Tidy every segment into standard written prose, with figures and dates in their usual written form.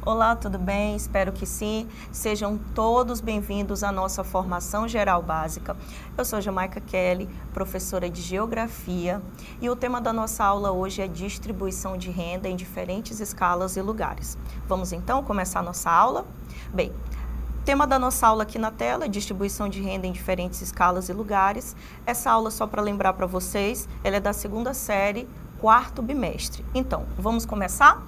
Olá, tudo bem? Espero que sim. Sejam todos bem-vindos à nossa formação geral básica. Eu sou Jamaica Kelly, professora de Geografia, e o tema da nossa aula hoje é distribuição de renda em diferentes escalas e lugares. Vamos então começar a nossa aula? Bem, tema da nossa aula aqui na tela é distribuição de renda em diferentes escalas e lugares. Essa aula, só para lembrar para vocês, ela é da segunda série, quarto bimestre. Então, vamos começar?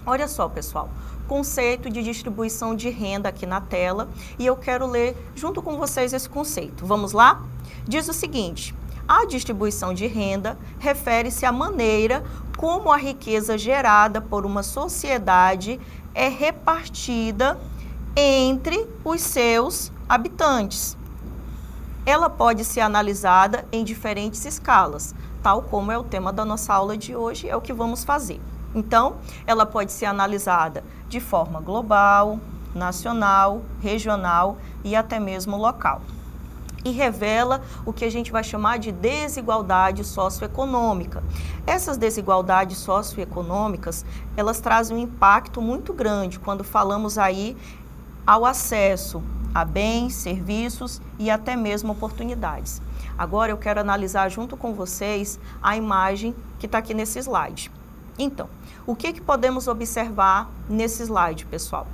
Olha só, pessoal, conceito de distribuição de renda aqui na tela, e eu quero ler junto com vocês esse conceito. Vamos lá? Diz o seguinte: a distribuição de renda refere-se à maneira como a riqueza gerada por uma sociedade é repartida entre os seus habitantes. Ela pode ser analisada em diferentes escalas, tal como é o tema da nossa aula de hoje, é o que vamos fazer. Então, ela pode ser analisada de forma global, nacional, regional e até mesmo local. E revela o que a gente vai chamar de desigualdade socioeconômica. Essas desigualdades socioeconômicas, elas trazem um impacto muito grande quando falamos aí ao acesso a bens, serviços e até mesmo oportunidades. Agora eu quero analisar junto com vocês a imagem que está aqui nesse slide. Então, o que podemos observar nesse slide, pessoal?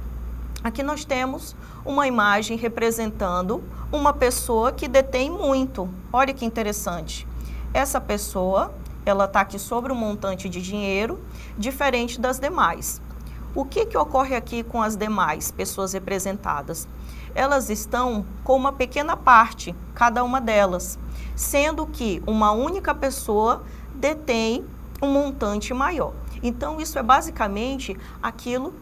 Aqui nós temos uma imagem representando uma pessoa que detém muito. Olha que interessante. Essa pessoa, ela está aqui sobre um montante de dinheiro diferente das demais. O que ocorre aqui com as demais pessoas representadas? Elas estão com uma pequena parte, cada uma delas, sendo que uma única pessoa detém um montante maior. Então, isso é basicamente aquilo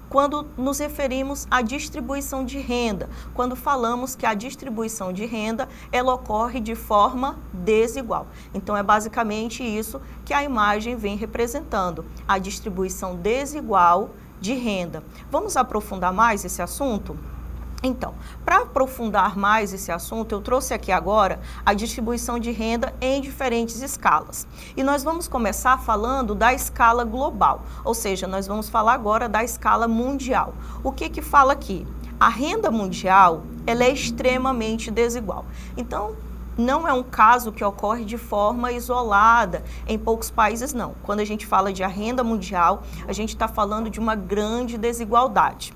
quando nos referimos à distribuição de renda, quando falamos que a distribuição de renda, ela ocorre de forma desigual. Então, é basicamente isso que a imagem vem representando, a distribuição desigual de renda. Vamos aprofundar mais esse assunto? Então, para aprofundar mais esse assunto, eu trouxe aqui agora a distribuição de renda em diferentes escalas. E nós vamos começar falando da escala global, ou seja, nós vamos falar agora da escala mundial. O que fala aqui? A renda mundial, ela é extremamente desigual. Então, não é um caso que ocorre de forma isolada em poucos países, não. Quando a gente fala de a renda mundial, a gente está falando de uma grande desigualdade.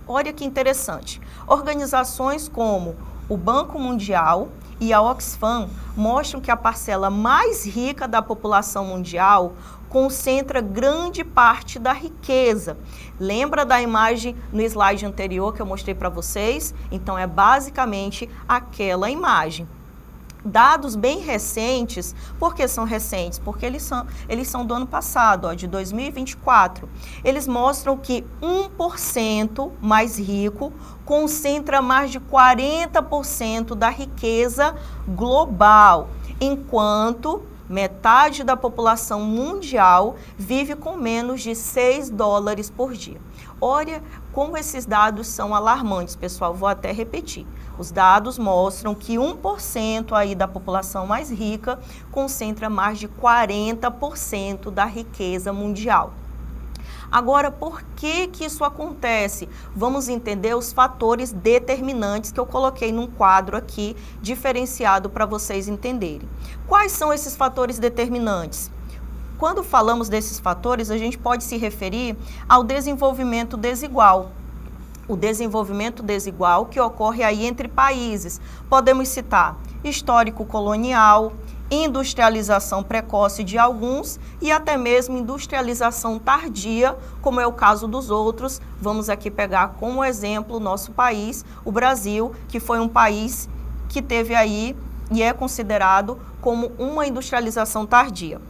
Olha que interessante, organizações como o Banco Mundial e a Oxfam mostram que a parcela mais rica da população mundial concentra grande parte da riqueza. Lembra da imagem no slide anterior que eu mostrei para vocês? Então, é basicamente aquela imagem. Dados bem recentes, por que são recentes? Porque eles são do ano passado, de 2024. Eles mostram que 1% mais rico concentra mais de 40% da riqueza global, enquanto metade da população mundial vive com menos de $6 por dia. Olha como esses dados são alarmantes, pessoal, vou até repetir. Os dados mostram que 1% aí da população mais rica concentra mais de 40% da riqueza mundial. Agora, por que isso acontece? Vamos entender os fatores determinantes que eu coloquei num quadro aqui, diferenciado para vocês entenderem. Quais são esses fatores determinantes? Quando falamos desses fatores, a gente pode se referir ao desenvolvimento desigual. O desenvolvimento desigual que ocorre aí entre países. Podemos citar histórico colonial, industrialização precoce de alguns e até mesmo industrialização tardia, como é o caso dos outros. Vamos aqui pegar como exemplo o nosso país, o Brasil, que foi um país que teve aí e é considerado como uma industrialização tardia.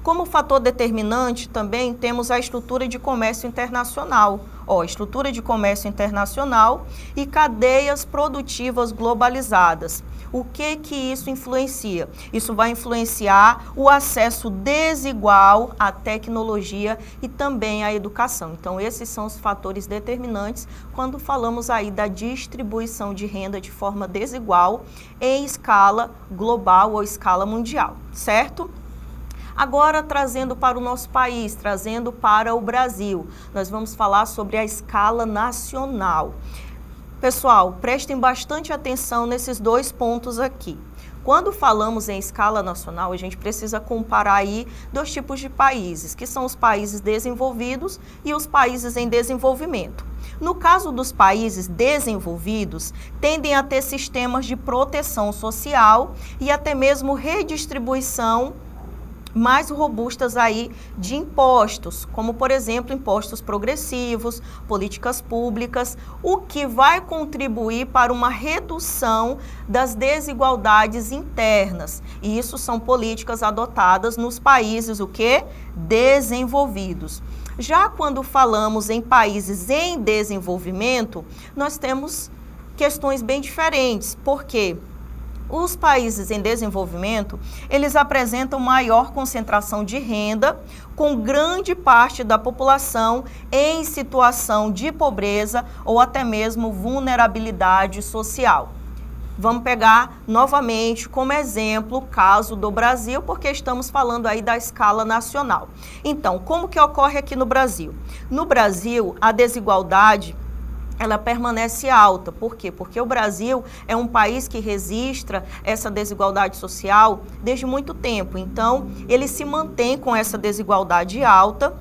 Como fator determinante, também temos a estrutura de comércio internacional. Estrutura de comércio internacional e cadeias produtivas globalizadas. O que isso influencia? Isso vai influenciar o acesso desigual à tecnologia e também à educação. Então, esses são os fatores determinantes quando falamos aí da distribuição de renda de forma desigual em escala global ou escala mundial, certo? Agora, trazendo para o nosso país, trazendo para o Brasil, nós vamos falar sobre a escala nacional. Pessoal, prestem bastante atenção nesses dois pontos aqui. Quando falamos em escala nacional, a gente precisa comparar aí dois tipos de países, que são os países desenvolvidos e os países em desenvolvimento. No caso dos países desenvolvidos, tendem a ter sistemas de proteção social e até mesmo redistribuição mais robustas aí de impostos, como por exemplo impostos progressivos, políticas públicas, o que vai contribuir para uma redução das desigualdades internas. E isso são políticas adotadas nos países desenvolvidos. Já quando falamos em países em desenvolvimento, nós temos questões bem diferentes. Por quê? Os países em desenvolvimento, eles apresentam maior concentração de renda, com grande parte da população em situação de pobreza ou até mesmo vulnerabilidade social. Vamos pegar novamente como exemplo o caso do Brasil, porque estamos falando aí da escala nacional. Então, como que ocorre aqui no Brasil? No Brasil, a desigualdade ela permanece alta. Por quê? Porque o Brasil é um país que registra essa desigualdade social desde muito tempo. Então, ele se mantém com essa desigualdade alta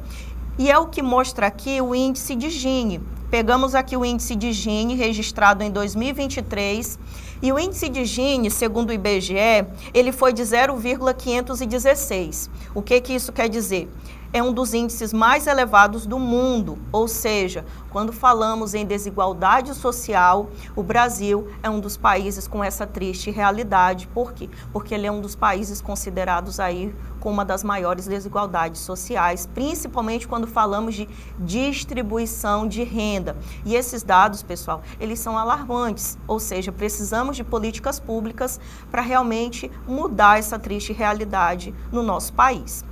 e é o que mostra aqui o índice de Gini. Pegamos aqui o índice de Gini registrado em 2023 e o índice de Gini, segundo o IBGE, ele foi de 0,516. O que isso quer dizer? É um dos índices mais elevados do mundo, ou seja, quando falamos em desigualdade social, o Brasil é um dos países com essa triste realidade. Por quê? Porque ele é um dos países considerados aí com uma das maiores desigualdades sociais, principalmente quando falamos de distribuição de renda. E esses dados, pessoal, eles são alarmantes, ou seja, precisamos de políticas públicas para realmente mudar essa triste realidade no nosso país.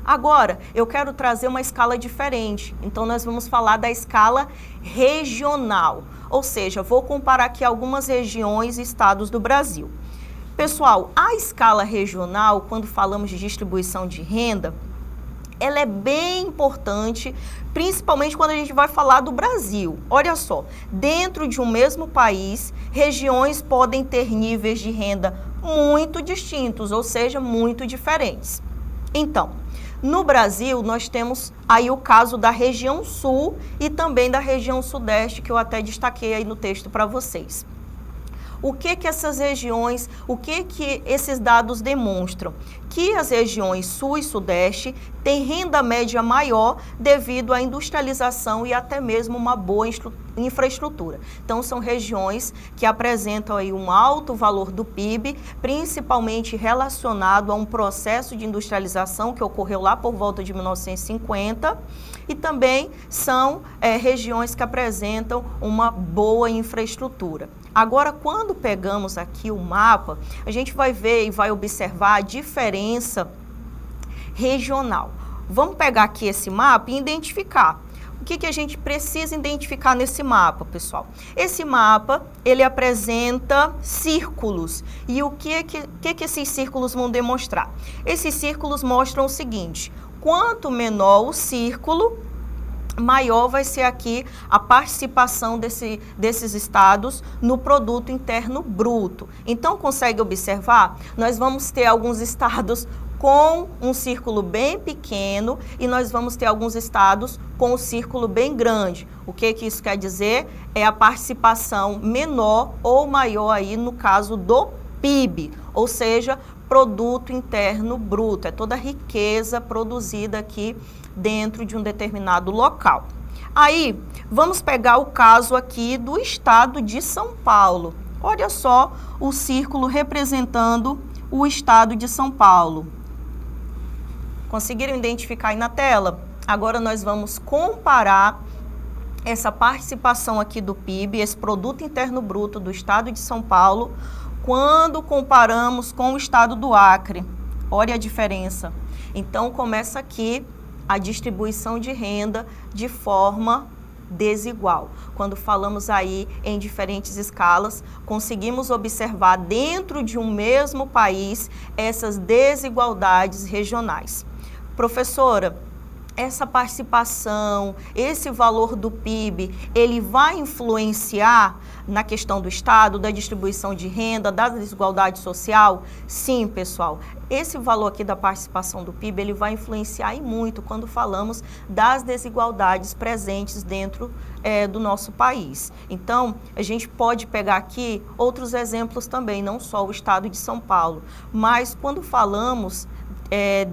Agora, eu quero trazer uma escala diferente, então nós vamos falar da escala regional, ou seja, vou comparar aqui algumas regiões e estados do Brasil. Pessoal, a escala regional, quando falamos de distribuição de renda, ela é bem importante, principalmente quando a gente vai falar do Brasil. Olha só, dentro de um mesmo país, regiões podem ter níveis de renda muito distintos, ou seja, muito diferentes. Então, no Brasil, nós temos aí o caso da região sul e também da região sudeste, que eu até destaquei aí no texto para vocês. O que essas regiões, o que esses dados demonstram? Que as regiões sul e sudeste têm renda média maior devido à industrialização e até mesmo uma boa infraestrutura. Então, são regiões que apresentam aí um alto valor do PIB, principalmente relacionado a um processo de industrialização que ocorreu lá por volta de 1950, e também são regiões que apresentam uma boa infraestrutura. Agora, quando pegamos aqui o mapa, a gente vai ver e vai observar a diferença regional. Vamos pegar aqui esse mapa e identificar. O que a gente precisa identificar nesse mapa, pessoal? Esse mapa, ele apresenta círculos. E o que esses círculos vão demonstrar? Esses círculos mostram o seguinte: quanto menor o círculo, maior vai ser aqui a participação desses estados no produto interno bruto. Então, consegue observar? Nós vamos ter alguns estados com um círculo bem pequeno e nós vamos ter alguns estados com um círculo bem grande. O que isso quer dizer? É a participação menor ou maior aí no caso do PIB, ou seja, produto interno bruto. É toda a riqueza produzida aqui dentro de um determinado local. Aí, vamos pegar o caso aqui do estado de São Paulo. Olha só o círculo representando o estado de São Paulo. Conseguiram identificar aí na tela? Agora nós vamos comparar essa participação aqui do PIB, esse produto interno bruto do estado de São Paulo, quando comparamos com o estado do Acre. Olha a diferença. Então, começa aqui a distribuição de renda de forma desigual. Quando falamos aí em diferentes escalas, conseguimos observar dentro de um mesmo país essas desigualdades regionais. Professora, essa participação, esse valor do PIB, ele vai influenciar na questão do Estado, da distribuição de renda, da desigualdade social? Sim, pessoal. Esse valor aqui da participação do PIB, ele vai influenciar e muito quando falamos das desigualdades presentes dentro do nosso país. Então, a gente pode pegar aqui outros exemplos também, não só o Estado de São Paulo, mas quando falamos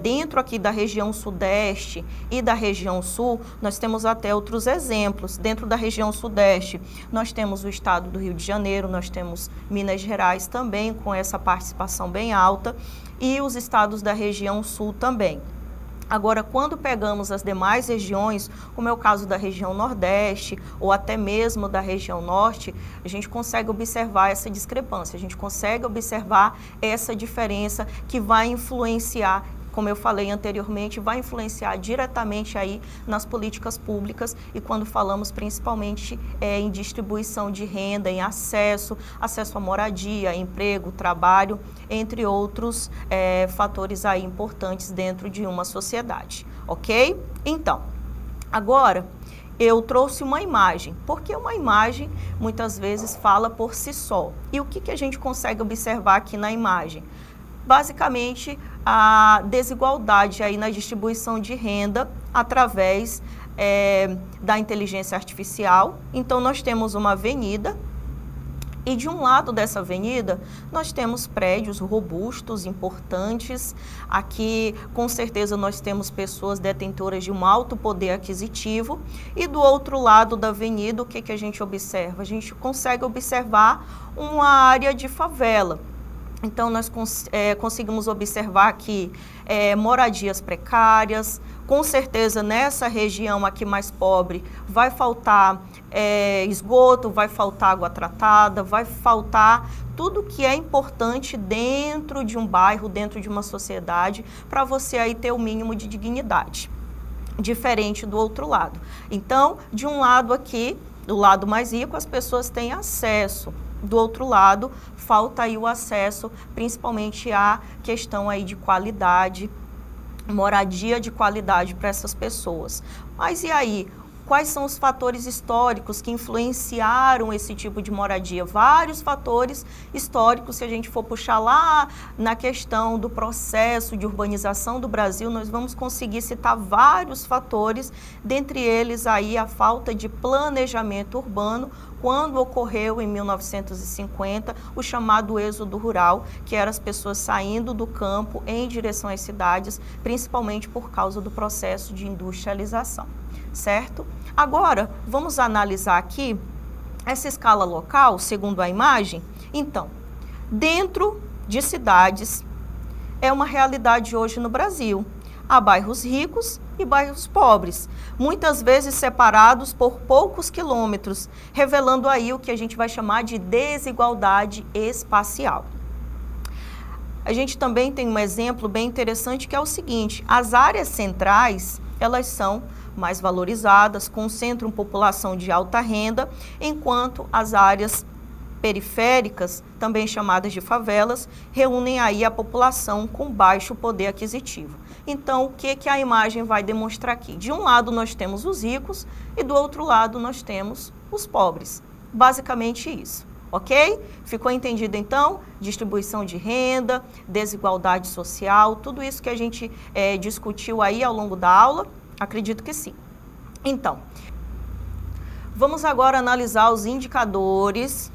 dentro aqui da região Sudeste e da região Sul, nós temos até outros exemplos. Dentro da região Sudeste, nós temos o estado do Rio de Janeiro, nós temos Minas Gerais também com essa participação bem alta e os estados da região Sul também. Agora, quando pegamos as demais regiões, como é o caso da região Nordeste ou até mesmo da região Norte, a gente consegue observar essa discrepância, a gente consegue observar essa diferença que vai influenciar, como eu falei anteriormente, vai influenciar diretamente aí nas políticas públicas e quando falamos principalmente em distribuição de renda, em acesso à moradia, emprego, trabalho, entre outros fatores aí importantes dentro de uma sociedade, ok? Então, agora eu trouxe uma imagem, porque uma imagem muitas vezes fala por si só. E o que a gente consegue observar aqui na imagem? Basicamente, a desigualdade aí na distribuição de renda através da inteligência artificial. Então, nós temos uma avenida e de um lado dessa avenida nós temos prédios robustos, importantes. Aqui, com certeza, nós temos pessoas detentoras de um alto poder aquisitivo. E do outro lado da avenida, o que a gente observa? A gente consegue observar uma área de favela. Então, nós conseguimos observar aqui moradias precárias. Com certeza, nessa região aqui mais pobre, vai faltar esgoto, vai faltar água tratada, vai faltar tudo que é importante dentro de um bairro, dentro de uma sociedade, para você aí ter o mínimo de dignidade, diferente do outro lado. Então, de um lado aqui, do lado mais rico, as pessoas têm acesso. Do outro lado, falta aí o acesso, principalmente à questão aí de qualidade, moradia de qualidade para essas pessoas. Mas e aí? Quais são os fatores históricos que influenciaram esse tipo de moradia? Vários fatores históricos, se a gente for puxar lá na questão do processo de urbanização do Brasil, nós vamos conseguir citar vários fatores, dentre eles aí a falta de planejamento urbano, quando ocorreu em 1950 o chamado êxodo rural, que eram as pessoas saindo do campo em direção às cidades, principalmente por causa do processo de industrialização, certo? Agora, vamos analisar aqui essa escala local, segundo a imagem. Então, dentro de cidades, é uma realidade hoje no Brasil. Há bairros ricos e bairros pobres, muitas vezes separados por poucos quilômetros, revelando aí o que a gente vai chamar de desigualdade espacial. A gente também tem um exemplo bem interessante que é o seguinte: as áreas centrais, elas são mais valorizadas, concentram população de alta renda, enquanto as áreas periféricas, também chamadas de favelas, reúnem aí a população com baixo poder aquisitivo. Então, o que a imagem vai demonstrar aqui? De um lado nós temos os ricos e do outro lado nós temos os pobres. Basicamente isso, ok? Ficou entendido então? Distribuição de renda, desigualdade social, tudo isso que a gente discutiu aí ao longo da aula? Acredito que sim. Então, vamos agora analisar os indicadores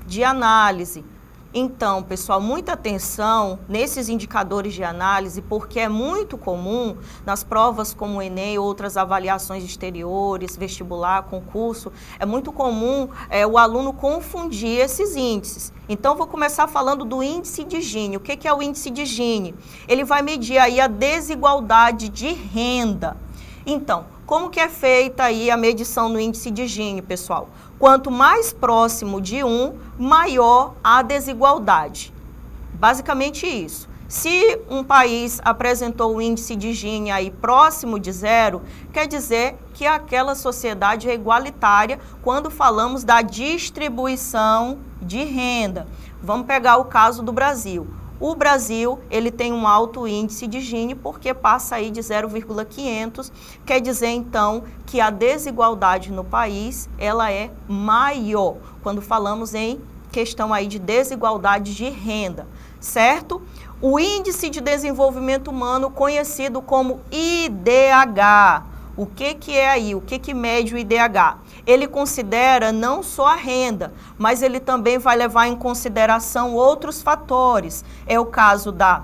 de análise. Então, pessoal, muita atenção nesses indicadores de análise, porque é muito comum nas provas como o Enem, outras avaliações exteriores, vestibular, concurso, é muito comum o aluno confundir esses índices. Então, vou começar falando do índice de Gini. O que é o índice de Gini? Ele vai medir aí a desigualdade de renda. Então, como que é feita aí a medição no índice de Gini, pessoal? Quanto mais próximo de 1, maior a desigualdade. Basicamente isso. Se um país apresentou o índice de Gini aí próximo de 0, quer dizer que aquela sociedade é igualitária quando falamos da distribuição de renda. Vamos pegar o caso do Brasil. O Brasil, ele tem um alto índice de Gini porque passa aí de 0,500, quer dizer então que a desigualdade no país, ela é maior, quando falamos em questão aí de desigualdade de renda, certo? O Índice de Desenvolvimento Humano, conhecido como IDH, o que é aí? O que mede o IDH? Ele considera não só a renda, mas ele também vai levar em consideração outros fatores. É o caso da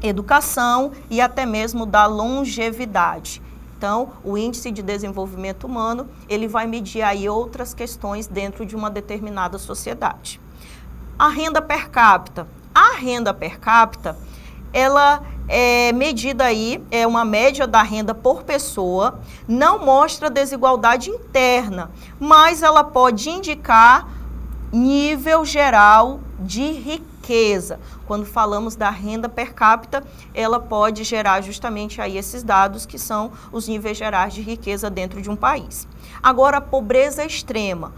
educação e até mesmo da longevidade. Então, o Índice de Desenvolvimento Humano, ele vai medir aí outras questões dentro de uma determinada sociedade. A renda per capita. A renda per capita, ela é medida aí, é uma média da renda por pessoa, não mostra desigualdade interna, mas ela pode indicar nível geral de riqueza. Quando falamos da renda per capita, ela pode gerar justamente aí esses dados que são os níveis gerais de riqueza dentro de um país. Agora, a pobreza extrema.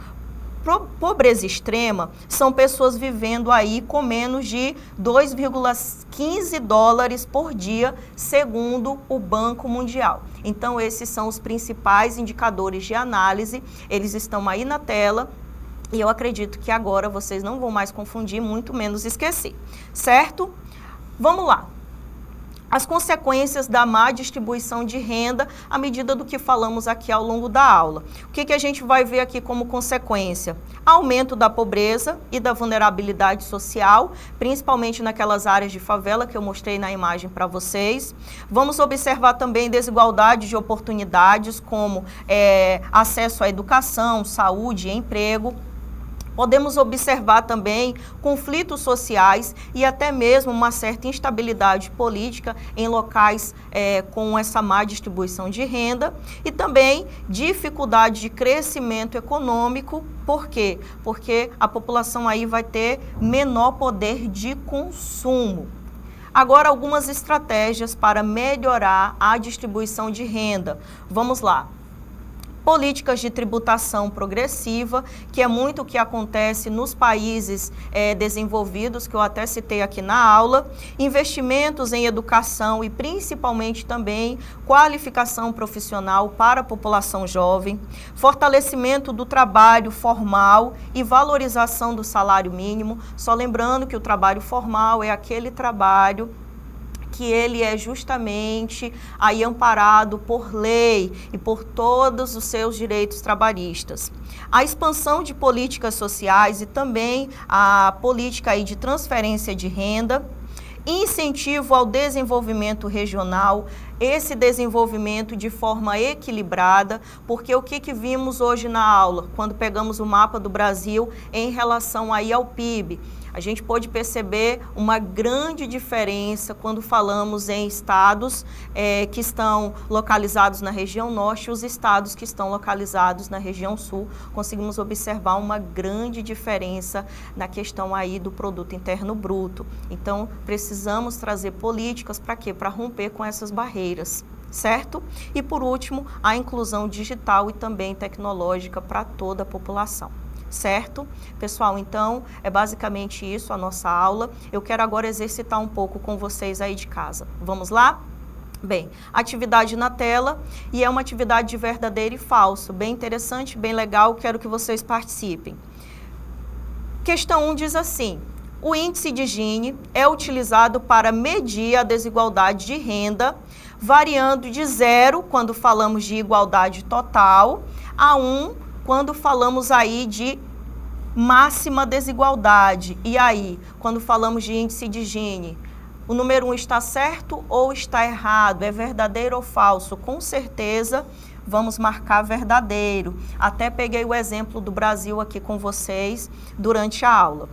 Pobreza extrema são pessoas vivendo aí com menos de 2,15 dólares por dia, segundo o Banco Mundial. Então, esses são os principais indicadores de análise, eles estão aí na tela e eu acredito que agora vocês não vão mais confundir, muito menos esquecer, certo? Vamos lá. As consequências da má distribuição de renda à medida do que falamos aqui ao longo da aula. O que a gente vai ver aqui como consequência? Aumento da pobreza e da vulnerabilidade social, principalmente naquelas áreas de favela que eu mostrei na imagem para vocês. Vamos observar também desigualdade de oportunidades, como acesso à educação, saúde e emprego. Podemos observar também conflitos sociais e até mesmo uma certa instabilidade política em locais com essa má distribuição de renda e também dificuldade de crescimento econômico. Por quê? Porque a população aí vai ter menor poder de consumo. Agora, algumas estratégias para melhorar a distribuição de renda. Vamos lá. Políticas de tributação progressiva, que é muito o que acontece nos países desenvolvidos, que eu até citei aqui na aula, investimentos em educação e principalmente também qualificação profissional para a população jovem, fortalecimento do trabalho formal e valorização do salário mínimo, só lembrando que o trabalho formal é aquele trabalho que ele é justamente aí amparado por lei e por todos os seus direitos trabalhistas. A expansão de políticas sociais e também a política aí de transferência de renda, incentivo ao desenvolvimento regional, esse desenvolvimento de forma equilibrada, porque o que vimos hoje na aula, quando pegamos o mapa do Brasil em relação aí ao PIB, a gente pode perceber uma grande diferença quando falamos em estados que estão localizados na região norte e os estados que estão localizados na região sul. Conseguimos observar uma grande diferença na questão aí do produto interno bruto. Então, precisamos trazer políticas para quê? Para romper com essas barreiras, certo? E por último, a inclusão digital e também tecnológica para toda a população. Certo? Pessoal, então, é basicamente isso a nossa aula. Eu quero agora exercitar um pouco com vocês aí de casa. Vamos lá? Bem, atividade na tela e é uma atividade de verdadeiro e falso. Bem interessante, bem legal, quero que vocês participem. Questão 1 diz assim: o índice de Gini é utilizado para medir a desigualdade de renda, variando de 0, quando falamos de igualdade total, a 1, quando falamos aí de máxima desigualdade. E aí, quando falamos de índice de Gini, o número 1 está certo ou está errado? É verdadeiro ou falso? Com certeza, vamos marcar verdadeiro. Até peguei o exemplo do Brasil aqui com vocês durante a aula.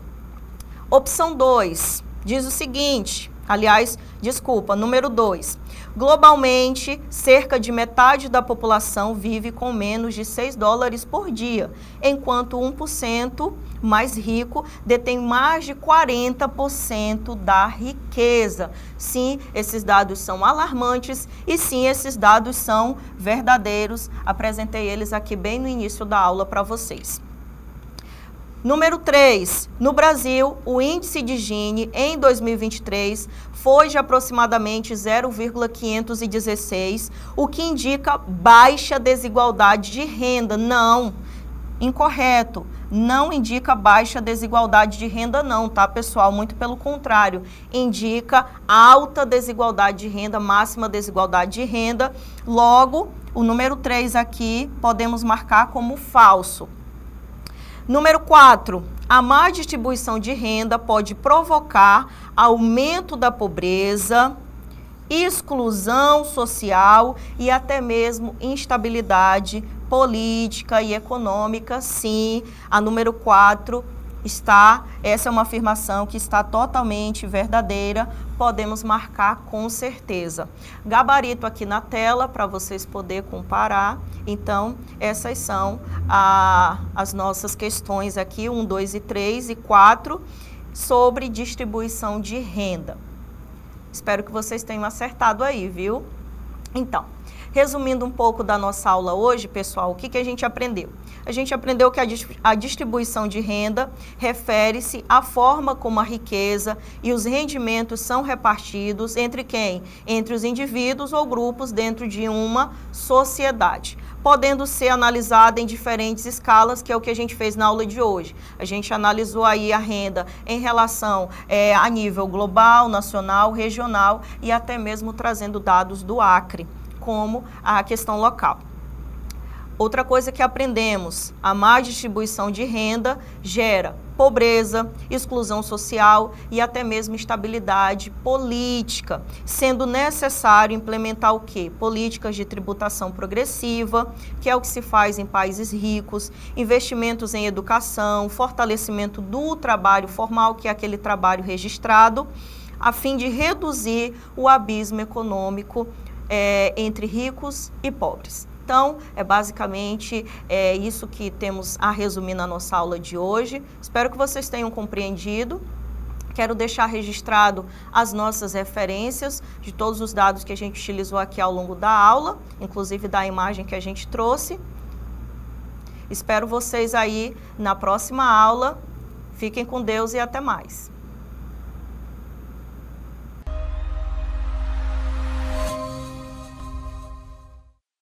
Opção 2 diz o seguinte: Aliás, desculpa, número 2. Globalmente, cerca de metade da população vive com menos de 6 dólares por dia, enquanto 1% mais rico detém mais de 40% da riqueza. Sim, esses dados são alarmantes e sim, esses dados são verdadeiros. Apresentei eles aqui bem no início da aula para vocês. Número 3, no Brasil, o índice de Gini em 2023 foi de aproximadamente 0,516, o que indica baixa desigualdade de renda. Não, incorreto, não indica baixa desigualdade de renda não, tá, pessoal? Muito pelo contrário, indica alta desigualdade de renda, máxima desigualdade de renda. Logo, o número 3 aqui podemos marcar como falso. Número 4, a má distribuição de renda pode provocar aumento da pobreza, exclusão social e até mesmo instabilidade política e econômica. Sim, a número 4 essa é uma afirmação que está totalmente verdadeira, podemos marcar com certeza. Gabarito aqui na tela para vocês poderem comparar. Então, essas são as nossas questões aqui, 1, 2 e 3 e 4, sobre distribuição de renda. Espero que vocês tenham acertado aí, viu? Então, resumindo um pouco da nossa aula hoje, pessoal, o que a gente aprendeu? A gente aprendeu que a distribuição de renda refere-se à forma como a riqueza e os rendimentos são repartidos entre quem? Entre os indivíduos ou grupos dentro de uma sociedade, podendo ser analisada em diferentes escalas, que é o que a gente fez na aula de hoje. A gente analisou aí a renda em relação a nível global, nacional, regional e até mesmo trazendo dados do Acre, como a questão local. Outra coisa que aprendemos, a má distribuição de renda gera pobreza, exclusão social e até mesmo instabilidade política, sendo necessário implementar o quê? Políticas de tributação progressiva, que é o que se faz em países ricos, investimentos em educação, fortalecimento do trabalho formal, que é aquele trabalho registrado, a fim de reduzir o abismo econômico entre ricos e pobres. Então, é basicamente isso que temos a resumir na nossa aula de hoje. Espero que vocês tenham compreendido. Quero deixar registrado as nossas referências de todos os dados que a gente utilizou aqui ao longo da aula, inclusive da imagem que a gente trouxe. Espero vocês aí na próxima aula. Fiquem com Deus e até mais.